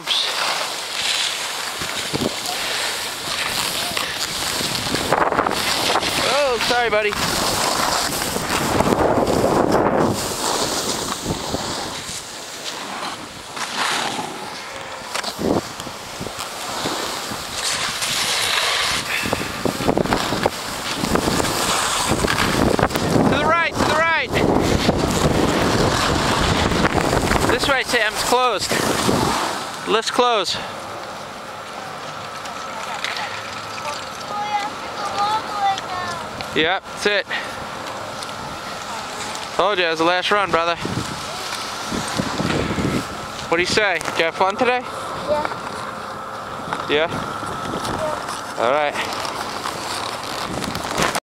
bumps. Oh, sorry, buddy. This way, Sam, it's closed. Lift's closed. Yep, that's it. Told you, it was the last run, brother. What do you say? Did you have fun today? Yeah. Yeah? Yeah. All right.